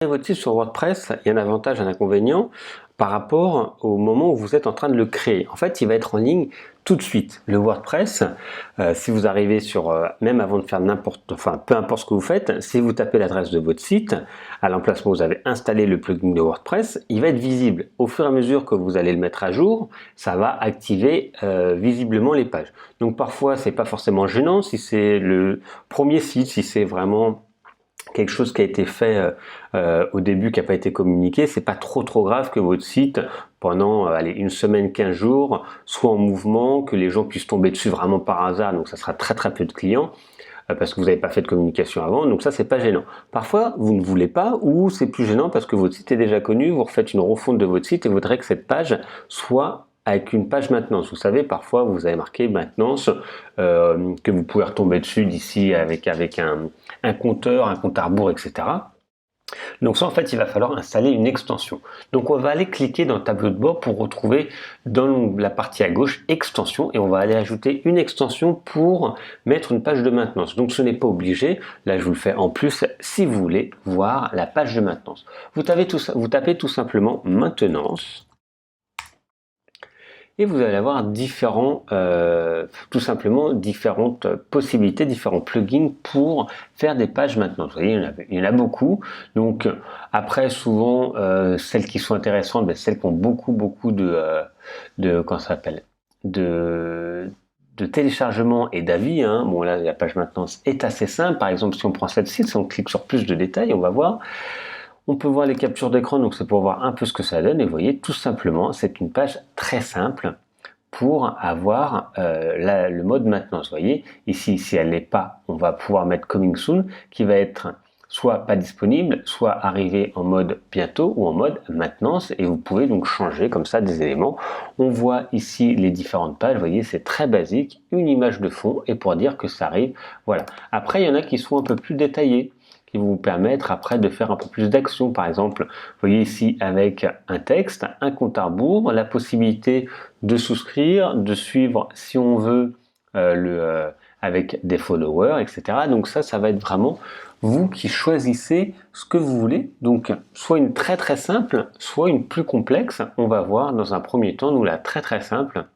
Votre site sur WordPress, il y a un avantage et un inconvénient par rapport au moment où vous êtes en train de le créer. En fait, il va être en ligne tout de suite. Le WordPress, si vous arrivez sur, même avant de faire peu importe ce que vous faites, si vous tapez l'adresse de votre site, à l'emplacement où vous avez installé le plugin de WordPress, il va être visible. Au fur et à mesure que vous allez le mettre à jour, ça va activer visiblement les pages. Donc parfois, c'est pas forcément gênant si c'est le premier site, si c'est vraiment quelque chose qui a été fait au début, qui n'a pas été communiqué, c'est pas trop grave que votre site, pendant allez, une semaine, 15 jours, soit en mouvement, que les gens puissent tomber dessus vraiment par hasard, donc ça sera très peu de clients, parce que vous n'avez pas fait de communication avant, donc ça c'est pas gênant. Parfois vous ne voulez pas, ou c'est plus gênant parce que votre site est déjà connu, vous refaites une refonte de votre site et vous voudrez que cette page soit avec une page maintenance. Vous savez, parfois vous avez marqué maintenance, que vous pouvez retomber dessus d'ici avec un compteur, un compte à rebours, etc. Donc ça, en fait, il va falloir installer une extension. Donc on va aller cliquer dans le tableau de bord pour retrouver dans la partie à gauche extension, et on va aller ajouter une extension pour mettre une page de maintenance. Donc ce n'est pas obligé, là je vous le fais en plus si vous voulez voir la page de maintenance. Vous tapez tout simplement maintenance. Et vous allez avoir tout simplement différentes possibilités, différents plugins pour faire des pages maintenant. Vous voyez, il y en a beaucoup. Donc après, souvent, celles qui sont intéressantes, celles qui ont beaucoup comment ça s'appelle, de téléchargement et d'avis. Bon là, la page maintenance est assez simple. Par exemple, si on prend celle-ci, si on clique sur plus de détails, on va voir. On peut voir les captures d'écran, donc c'est pour voir un peu ce que ça donne. Et vous voyez, tout simplement, c'est une page très simple pour avoir le mode maintenance. Vous voyez, ici, si elle n'est pas, on va pouvoir mettre Coming Soon, qui va être soit pas disponible, soit arrivé en mode bientôt ou en mode maintenance, et vous pouvez donc changer comme ça des éléments. On voit ici les différentes pages, vous voyez, c'est très basique, une image de fond, et pour dire que ça arrive, voilà. Après, il y en a qui sont un peu plus détaillés, qui vont vous permettre après de faire un peu plus d'actions. Par exemple, vous voyez ici avec un texte, un compte à rebours, la possibilité de souscrire, de suivre si on veut avec des followers, etc. Donc ça va être vraiment vous qui choisissez ce que vous voulez. Donc soit une très simple, soit une plus complexe. On va voir dans un premier temps, nous la très simple.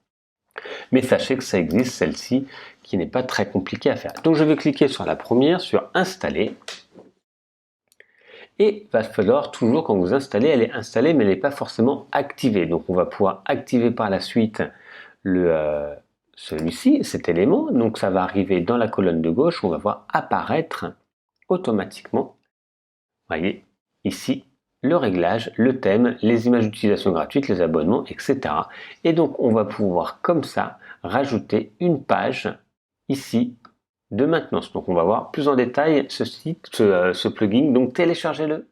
Mais sachez que ça existe, celle-ci, qui n'est pas très compliquée à faire. Donc je vais cliquer sur la première, sur installer. Et il va falloir toujours, quand vous installez, elle est installée mais elle n'est pas forcément activée. Donc on va pouvoir activer par la suite celui-ci, cet élément. Donc ça va arriver dans la colonne de gauche, on va voir apparaître automatiquement, voyez, ici, le réglage, le thème, les images d'utilisation gratuites, les abonnements, etc. Et donc on va pouvoir comme ça rajouter une page ici de maintenance. Donc on va voir plus en détail ce plugin, donc téléchargez-le.